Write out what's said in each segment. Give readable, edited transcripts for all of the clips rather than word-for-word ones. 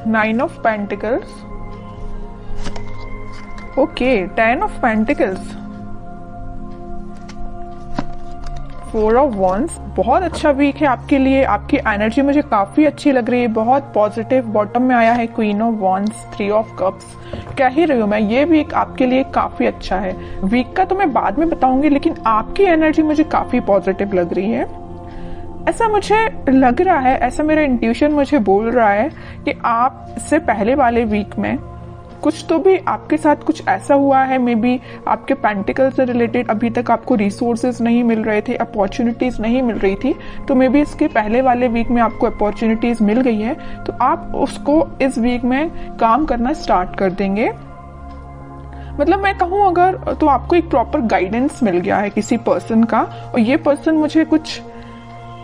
9 of pentacles, okay, 10 of pentacles, 4 of wands. बहुत अच्छा week है आपके लिए, आपकी एनर्जी मुझे काफी अच्छी लग रही है, बहुत पॉजिटिव। बॉटम में आया है queen of wands, 3 of cups. कह ही रही हूँ मैं, ये वीक आपके लिए काफी अच्छा है। वीक का तो मैं बाद में बताऊंगी, लेकिन आपकी एनर्जी मुझे काफी पॉजिटिव लग रही है। ऐसा मुझे लग रहा है, ऐसा मेरा इंट्यूशन मुझे बोल रहा है कि आप इससे पहले वाले वीक में कुछ तो भी आपके साथ कुछ ऐसा हुआ है, मे बी आपके पेंटिकल से रिलेटेड अभी तक आपको रिसोर्सेज नहीं मिल रहे थे, अपॉर्चुनिटीज नहीं मिल रही थी, तो मे बी इसके पहले वाले वीक में आपको अपॉर्चुनिटीज मिल गई है, तो आप उसको इस वीक में काम करना स्टार्ट कर देंगे। मतलब मैं कहूँ अगर, तो आपको एक प्रॉपर गाइडेंस मिल गया है किसी पर्सन का, और ये पर्सन मुझे कुछ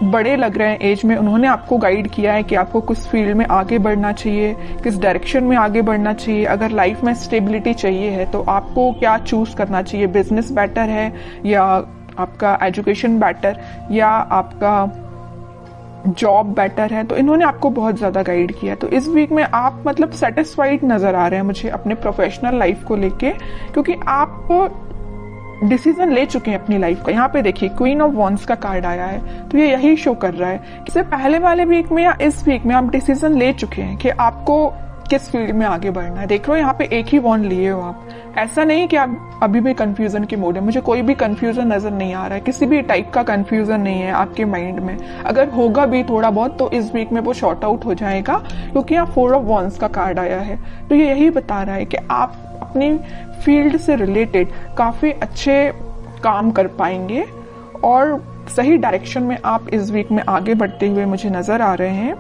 बड़े लग रहे हैं एज में। उन्होंने आपको गाइड किया है कि आपको किस फील्ड में आगे बढ़ना चाहिए, किस डायरेक्शन में आगे बढ़ना चाहिए। अगर लाइफ में स्टेबिलिटी चाहिए है तो आपको क्या चूज करना चाहिए, बिजनेस बेटर है या आपका एजुकेशन बेटर या आपका जॉब बेटर है। तो इन्होंने आपको बहुत ज्यादा गाइड किया। तो इस वीक में आप मतलब सेटिस्फाइड नजर आ रहे हैं मुझे अपने प्रोफेशनल लाइफ को लेके, क्योंकि आप डिसीजन ले चुके हैं अपनी लाइफ का। यहाँ पे देखिए क्वीन ऑफ वॉन्ड्स का कार्ड आया है, तो ये यही शो कर रहा है कि इससे पहले वाले वीक में या इस वीक में आप डिसीजन ले चुके हैं कि आपको किस फील्ड में आगे बढ़ना है। देख लो यहाँ पे एक ही वॉन्ड लिए हो आप, ऐसा नहीं कि आप अभी भी कंफ्यूजन के मोड है। मुझे कोई भी कंफ्यूजन नजर नहीं आ रहा है, किसी भी टाइप का कंफ्यूजन नहीं है आपके माइंड में। अगर होगा भी थोड़ा बहुत तो इस वीक में वो शॉर्ट आउट हो जाएगा, क्योंकि यहाँ 4 ऑफ वॉन्ड्स का कार्ड आया है। तो ये यही बता रहा है कि आप अपनी फील्ड से रिलेटेड काफी अच्छे काम कर पाएंगे और सही डायरेक्शन में आप इस वीक में आगे बढ़ते हुए मुझे नजर आ रहे हैं।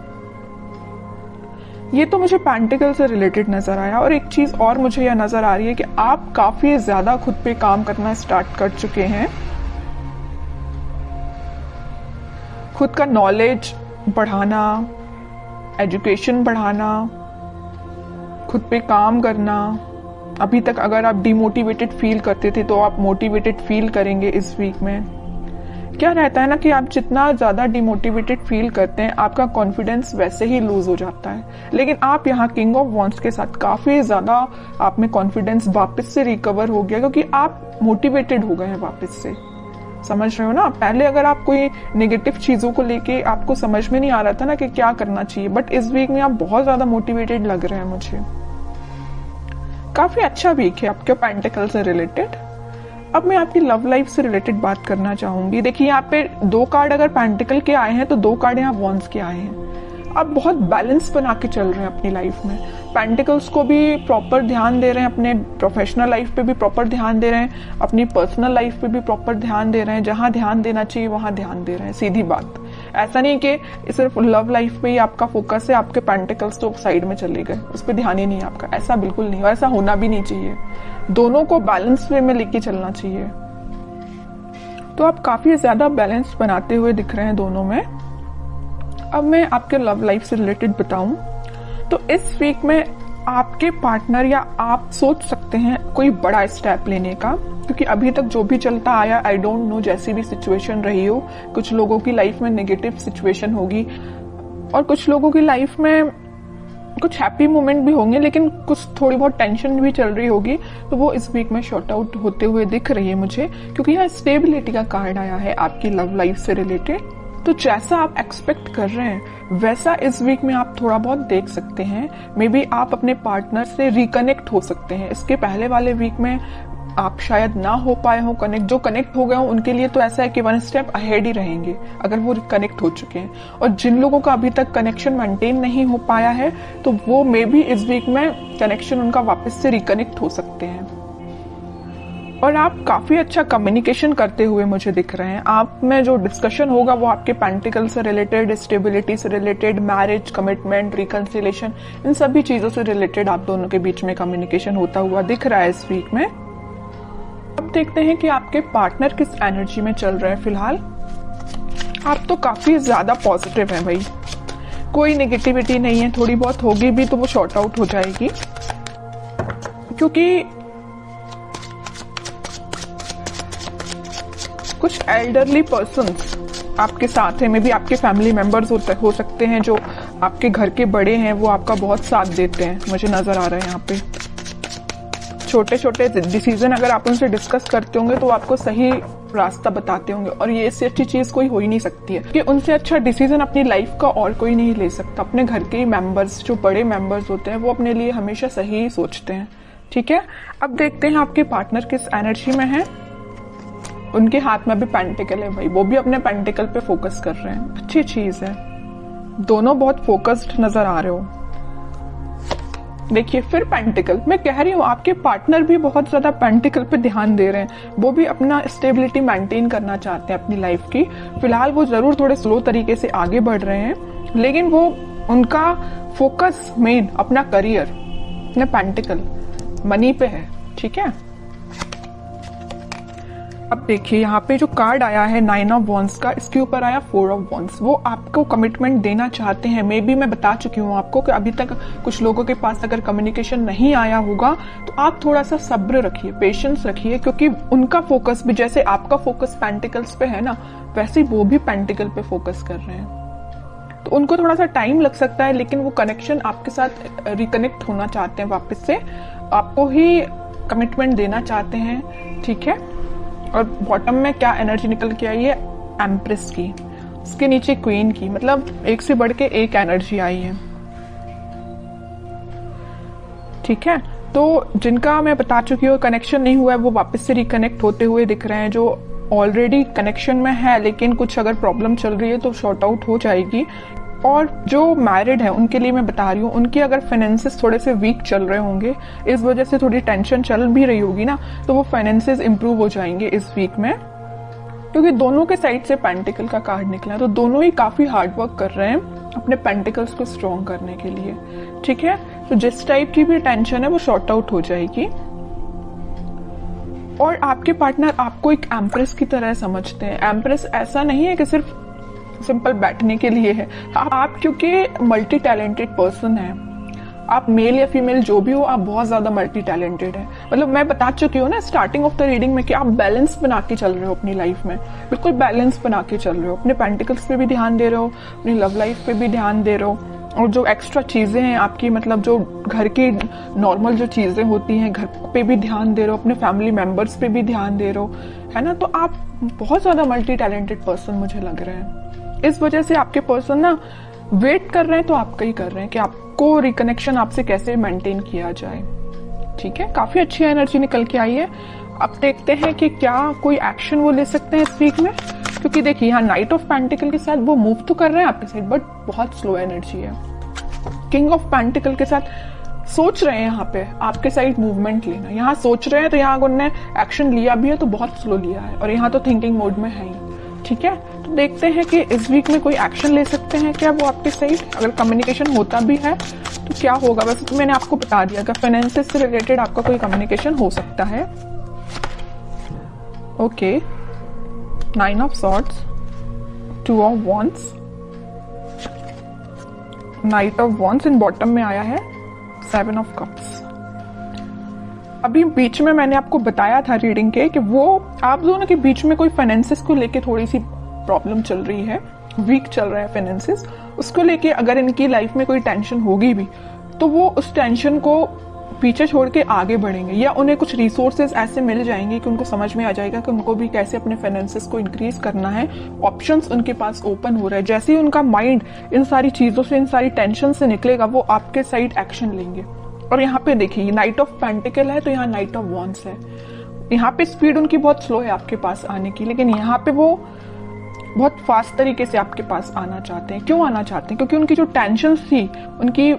ये तो मुझे पेंटिकल से रिलेटेड नजर आया। और एक चीज और मुझे यह नजर आ रही है कि आप काफी ज्यादा खुद पे काम करना स्टार्ट कर चुके हैं, खुद का नॉलेज बढ़ाना, एजुकेशन बढ़ाना, खुद पे काम करना। अभी तक अगर आप डिमोटिवेटेड फील करते थे तो आप मोटिवेटेड फील करेंगे इस वीक में। क्या रहता है ना कि आप जितना ज्यादा डिमोटिवेटेड फील करते हैं आपका कॉन्फिडेंस वैसे ही लूज हो जाता है, लेकिन आप यहाँ किंग ऑफ वॉन्ड्स के साथ काफी ज्यादा आप में कॉन्फिडेंस वापस से रिकवर हो गया, क्योंकि आप मोटिवेटेड हो गए हैं वापस से। समझ रहे हो ना, पहले अगर आप कोई नेगेटिव चीजों को लेके आपको समझ में नहीं आ रहा था ना कि क्या करना चाहिए, बट इस वीक में आप बहुत ज्यादा मोटिवेटेड लग रहे हैं मुझे। काफी अच्छा वीक है आपके पेंटिकल से रिलेटेड। अब मैं आपकी लव लाइफ से रिलेटेड बात करना चाहूंगी। देखिए यहाँ पे 2 कार्ड अगर पेंटिकल के आए हैं तो 2 कार्ड यहाँ वॉन्ड्स के आए हैं। आप बहुत बैलेंस बना के चल रहे हैं अपनी लाइफ में। पेंटिकल्स को भी प्रॉपर ध्यान दे रहे हैं, अपने प्रोफेशनल लाइफ पे भी प्रॉपर ध्यान दे रहे हैं, अपनी पर्सनल लाइफ पे भी प्रॉपर ध्यान दे रहे हैं। जहां ध्यान देना चाहिए वहां ध्यान दे रहे हैं, सीधी बात। ऐसा नहीं कि सिर्फ लव लाइफ पे ही आपका फोकस है, आपके पेंटिकल्स तो साइड में चले गए, उस पर ध्यान ही नहीं है आपका। ऐसा बिल्कुल नहीं, और ऐसा होना भी नहीं चाहिए। दोनों को बैलेंस वे में लेके चलना चाहिए। तो आप काफी ज्यादा बैलेंस बनाते हुए दिख रहे हैं दोनों में। अब मैं आपके लव लाइफ से रिलेटेड बताऊं तो इस वीक में आपके पार्टनर या आप सोच सकते हैं कोई बड़ा स्टेप लेने का, क्योंकि अभी तक जो भी चलता आया, आई डोंट नो, जैसी भी सिचुएशन रही हो, कुछ लोगों की लाइफ में नेगेटिव सिचुएशन होगी और कुछ लोगों की लाइफ में कुछ हैप्पी मोमेंट भी होंगे, लेकिन कुछ थोड़ी बहुत टेंशन भी चल रही होगी। तो वो इस वीक में शॉर्ट आउट होते हुए दिख रही है मुझे, क्योंकि यहाँ स्टेबिलिटी का कार्ड आया है आपकी लव लाइफ से रिलेटेड। तो जैसा आप एक्सपेक्ट कर रहे हैं वैसा इस वीक में आप थोड़ा बहुत देख सकते हैं। मे बी आप अपने पार्टनर से रिकनेक्ट हो सकते हैं। इसके पहले वाले वीक में आप शायद ना हो पाए हो कनेक्ट। जो कनेक्ट हो गए हो उनके लिए तो ऐसा है कि 1 स्टेप अहेड ही रहेंगे अगर वो कनेक्ट हो चुके हैं। और जिन लोगों का अभी तक कनेक्शन मेंटेन नहीं हो पाया है तो वो मे बी इस वीक में कनेक्शन उनका वापस से रिकनेक्ट हो सकते हैं। और आप काफी अच्छा कम्युनिकेशन करते हुए मुझे दिख रहे हैं। आप में जो डिस्कशन होगा वो आपके पेंटिकल से रिलेटेड, स्टेबिलिटी से रिलेटेड, मैरिज, कमिटमेंट, रिकंसिलेशन, इन सभी चीजों से रिलेटेड आप दोनों के बीच में कम्युनिकेशन होता हुआ दिख रहा है इस वीक में। अब देखते हैं कि आपके पार्टनर किस एनर्जी में चल रहे हैं फिलहाल। आप तो काफी ज्यादा पॉजिटिव हैं भाई, कोई नेगेटिविटी नहीं है। थोड़ी बहुत होगी भी तो वो शॉर्ट आउट हो जाएगी, क्योंकि कुछ एल्डरली पर्सन्स आपके साथ हैं। मे बी आपके फैमिली मेंबर्स हो सकते हैं जो आपके घर के बड़े हैं वो आपका बहुत साथ देते हैं, मुझे नजर आ रहा है यहाँ पे। छोटे छोटे डिसीजन अगर आप उनसे डिस्कस करते होंगे तो आपको सही रास्ता बताते होंगे, और ये इससे अच्छी चीज कोई हो ही नहीं सकती है कि उनसे अच्छा डिसीजन अपनी लाइफ का और कोई नहीं ले सकता। अपने घर के मेंबर्स, जो बड़े मेंबर्स होते हैं, वो अपने लिए हमेशा सही सोचते हैं। ठीक है, अब देखते हैं आपके पार्टनर किस एनर्जी में है। उनके हाथ में भी पेंटिकल है भाई, वो भी अपने पेंटिकल पे फोकस कर रहे हैं, अच्छी चीज है। दोनों बहुत फोकस्ड नजर आ रहे हो। देखिए फिर पेंटिकल, मैं कह रही हूँ आपके पार्टनर भी बहुत ज्यादा पेंटिकल पे ध्यान दे रहे हैं। वो भी अपना स्टेबिलिटी मेंटेन करना चाहते हैं अपनी लाइफ की। फिलहाल वो जरूर थोड़े स्लो तरीके से आगे बढ़ रहे हैं, लेकिन वो उनका फोकस मेन अपना करियर, अपने पेंटिकल मनी पे है। ठीक है, अब देखिए यहाँ पे जो कार्ड आया है 9 ऑफ वॉन्ड्स का, इसके ऊपर आया 4 ऑफ वॉन्ड्स। वो आपको कमिटमेंट देना चाहते हैं। मे बी मैं बता चुकी हूँ आपको कि अभी तक कुछ लोगों के पास अगर कम्युनिकेशन नहीं आया होगा तो आप थोड़ा सा सब्र रखिए, पेशेंस रखिए, क्योंकि उनका फोकस भी जैसे आपका फोकस पेंटिकल्स पे है ना, वैसे वो भी पेंटिकल पे फोकस कर रहे हैं। तो उनको थोड़ा सा टाइम लग सकता है, लेकिन वो कनेक्शन आपके साथ रिकनेक्ट होना चाहते हैं वापस से, आपको ही कमिटमेंट देना चाहते हैं। ठीक है, और बॉटम में क्या एनर्जी निकल के आई है, एम्प्रेस की, उसके नीचे क्वीन की, मतलब एक से बढ़ के एक एनर्जी आई है। ठीक है, तो जिनका मैं बता चुकी हूँ कनेक्शन नहीं हुआ है, वो वापस से रिकनेक्ट होते हुए दिख रहे हैं। जो ऑलरेडी कनेक्शन में है लेकिन कुछ अगर प्रॉब्लम चल रही है तो शॉर्ट आउट हो जाएगी। और जो मैरिड है उनके लिए मैं बता रही हूँ, उनके अगर फाइनेंसेस थोड़े से वीक चल रहे होंगे, इस वजह से थोड़ी टेंशन चल भी रही होगी ना, तो वो फाइनेंसेस इंप्रूव हो जाएंगे इस वीक में, क्योंकि दोनों के साइड से पेंटिकल का कार्ड निकला है। तो दोनों ही काफी हार्ड वर्क कर रहे हैं अपने पेंटिकल्स को स्ट्रॉन्ग करने के लिए। ठीक है, तो जिस टाइप की भी टेंशन है वो शॉर्ट आउट हो जाएगी। और आपके पार्टनर आपको एक एम्प्रेस की तरह समझते हैं। एम्प्रेस ऐसा नहीं है कि सिर्फ सिंपल बैठने के लिए है। आप क्योंकि मल्टी टैलेंटेड पर्सन है, आप मेल या फीमेल जो भी हो, आप बहुत ज्यादा मल्टी टैलेंटेड है। मतलब मैं बता चुकी हूँ ना स्टार्टिंग ऑफ द रीडिंग में कि आप बैलेंस बना के चल रहे हो अपनी लाइफ में, बिल्कुल बैलेंस बना के चल रहे हो। अपने पेंटिकल्स पे भी ध्यान दे रहे हो, अपनी लव लाइफ पे भी ध्यान दे रहे हो, और जो एक्स्ट्रा चीजें हैं आपकी, मतलब जो घर की नॉर्मल जो चीजें होती हैं, घर पे भी ध्यान दे रहे हो, अपने फैमिली मेंबर्स पे भी ध्यान दे रहे हो, है ना। तो आप बहुत ज्यादा मल्टी टैलेंटेड पर्सन मुझे लग रहे हैं। इस वजह से आपके पर्सन ना वेट कर रहे हैं, तो आपका ही कर रहे हैं कि आपको रिकनेक्शन आपसे कैसे मेंटेन किया जाए। ठीक है, काफी अच्छी एनर्जी निकल के आई है। अब देखते हैं कि क्या कोई एक्शन वो ले सकते हैं इस वीक में, क्योंकि देखिए यहाँ नाइट ऑफ पेंटिकल के साथ वो मूव तो कर रहे हैं आपके साइड, बट बहुत स्लो एनर्जी है। किंग ऑफ पेंटिकल के साथ सोच रहे हैं यहाँ पे आपके साइड मूवमेंट लेना, यहाँ सोच रहे हैं, तो यहाँ उन्होंने एक्शन लिया भी है तो बहुत स्लो लिया है, और यहाँ तो थिंकिंग मोड में है ही। ठीक है, तो देखते हैं कि इस वीक में कोई एक्शन ले सकते हैं क्या वो आपके साइड। अगर कम्युनिकेशन होता भी है तो क्या होगा। वैसे तो मैंने आपको बता दिया कि फाइनेंसेस से रिलेटेड आपका कोई कम्युनिकेशन हो सकता है। Okay, 9 of swords, 2 of wands, night of wands, in bottom में आया है 7 ऑफ कप्स। अभी बीच में मैंने आपको बताया था रीडिंग के कि वो आप दोनों के बीच में कोई फाइनेंसेस को लेके थोड़ी सी प्रॉब्लम चल रही है, वीक चल रहा है फाइनेंसेस। उसको लेके अगर इनकी लाइफ में कोई टेंशन होगी भी तो वो उस टेंशन को पीछे छोड़ के आगे बढ़ेंगे, या उन्हें कुछ रिसोर्सेज ऐसे मिल जाएंगे कि उनको समझ में आ जाएगा कि उनको भी कैसे अपने फाइनेंसेस को इंक्रीज करना है। ऑप्शंस उनके पास ओपन हो रहा है। जैसे ही उनका माइंड इन सारी चीजों से, इन सारी टेंशन से निकलेगा, वो आपके साइड एक्शन लेंगे। और यहाँ पे देखिए नाइट ऑफ पेंटिकल है तो यहाँ नाइट ऑफ वॉन्ड्स है। यहाँ पे स्पीड उनकी बहुत स्लो है आपके पास आने की, लेकिन यहाँ पे वो बहुत फास्ट तरीके से आपके पास आना चाहते हैं। क्यों आना चाहते हैं? क्योंकि उनकी जो टेंशन थी उनकी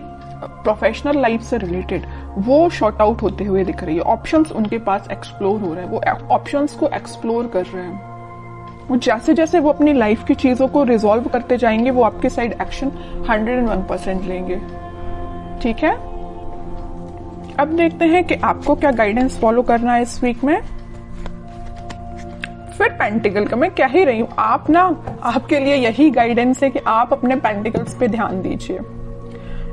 प्रोफेशनल लाइफ से रिलेटेड, वो शॉर्ट आउट होते हुए दिख रही है। ऑप्शंस उनके पास एक्सप्लोर हो रहे हैं, वो ऑप्शंस को एक्सप्लोर कर रहे हैं। वो जैसे जैसे वो अपनी लाइफ की चीजों को रिजॉल्व करते जाएंगे, वो आपके साइड एक्शन 101% लेंगे। ठीक है, अब देखते हैं कि आपको क्या गाइडेंस फॉलो करना है इस वीक में। फिर पेंटिकल का मैं कह ही रही हूं, आप ना, आपके लिए यही गाइडेंस है कि आप अपने पेंटिकल्स पे ध्यान दीजिए।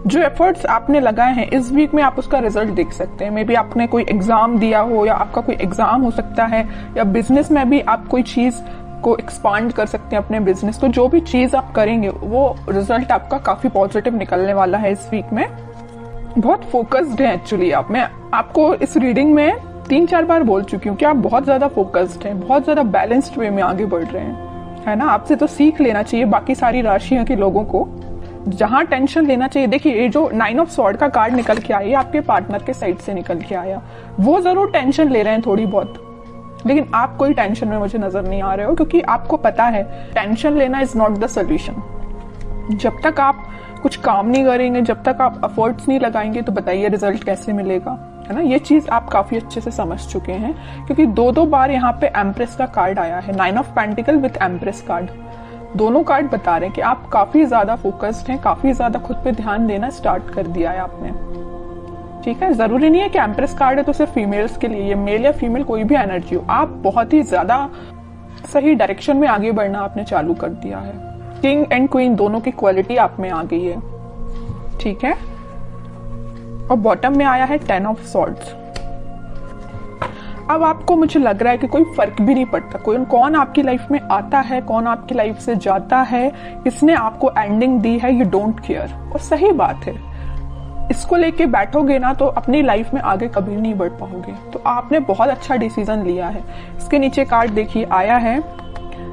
जो एफर्ट्स आपने लगाए हैं इस वीक में आप उसका रिजल्ट देख सकते हैं। मे बी आपने कोई एग्जाम दिया हो, या आपका कोई एग्जाम हो सकता है, या बिजनेस में भी आप कोई चीज को एक्सपांड कर सकते हैं अपने बिजनेस को। जो भी चीज आप करेंगे वो रिजल्ट आपका काफी पॉजिटिव निकलने वाला है इस वीक में। बहुत फोकस्ड है एक्चुअली आप। मैं आपको इस रीडिंग में 3-4 बार बोल चुकी हूँ कि आप बहुत ज्यादा फोकस्ड हैं, बहुत ज्यादा बैलेंस्ड वे में आगे बढ़ रहे हैं, है ना। आपसे तो सीख लेना चाहिए बाकी सारी राशियों के लोगों को, जहां टेंशन लेना चाहिए। देखिए ये जो 9 ऑफ स्वॉर्ड का कार्ड निकल के आई, आपके पार्टनर के साइड से निकल के आया, वो जरूर टेंशन ले रहे हैं थोड़ी बहुत, लेकिन आप कोई टेंशन में मुझे नजर नहीं आ रहे हो, क्योंकि आपको पता है टेंशन लेना इज नॉट द सोल्यूशन। जब तक आप कुछ काम नहीं करेंगे, जब तक आप एफर्ट्स नहीं लगाएंगे, तो बताइए रिजल्ट कैसे मिलेगा, है ना। ये चीज आप काफी अच्छे से समझ चुके हैं, क्योंकि 2-2 बार यहाँ पे एम्प्रेस का कार्ड आया है, 9 of pentacle with empress card. दोनों कार्ड बता रहे हैं कि आप काफी ज्यादा फोकस्ड हैं, काफी ज्यादा खुद पे ध्यान देना स्टार्ट कर दिया है आपने, ठीक है। जरूरी नहीं है कि एम्प्रेस कार्ड है तो सिर्फ फीमेल्स के लिए, ये मेल या फीमेल कोई भी एनर्जी हो, आप बहुत ही ज्यादा सही डायरेक्शन में आगे बढ़ना आपने चालू कर दिया है। किंग एंड क्वीन दोनों की क्वालिटी आप में आ गई है, ठीक है। और बॉटम में आया है 10 ऑफ स्वॉर्ड्स। अब आपको मुझे लग रहा है कि कोई फर्क भी नहीं पड़ता कौन आपकी लाइफ में आता है, कौन आपकी लाइफ से जाता है, किसने आपको एंडिंग दी है, यू डोंट केयर। और सही बात है, इसको लेके बैठोगे ना तो अपनी लाइफ में आगे कभी नहीं बढ़ पाओगे। तो आपने बहुत अच्छा डिसीजन लिया है। इसके नीचे कार्ड देखिए आया है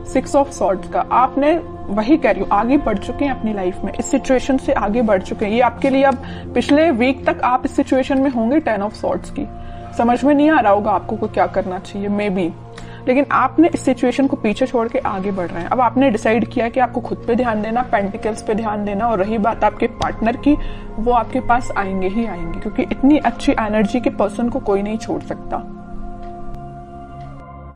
6 ऑफ स्वॉर्ड्स का। आपने वही कह रही हूँ, आगे बढ़ चुके हैं अपनी लाइफ में, इस सिचुएशन से आगे बढ़ चुके हैं। ये आपके लिए अब पिछले वीक तक आप इस सिचुएशन में होंगे 10 ऑफ स्वॉर्ड्स की। समझ में नहीं आ रहा होगा आपको को क्या करना चाहिए मे बी, लेकिन आपने इस सिचुएशन को पीछे छोड़ के आगे बढ़ रहे हैं। अब आपने डिसाइड किया कि आपको खुद पे ध्यान देना, पेंटिकल्स पे ध्यान देना, और रही बात आपके पार्टनर की, वो आपके पास आएंगे ही आएंगे, क्योंकि इतनी अच्छी एनर्जी के पर्सन को कोई नहीं छोड़ सकता।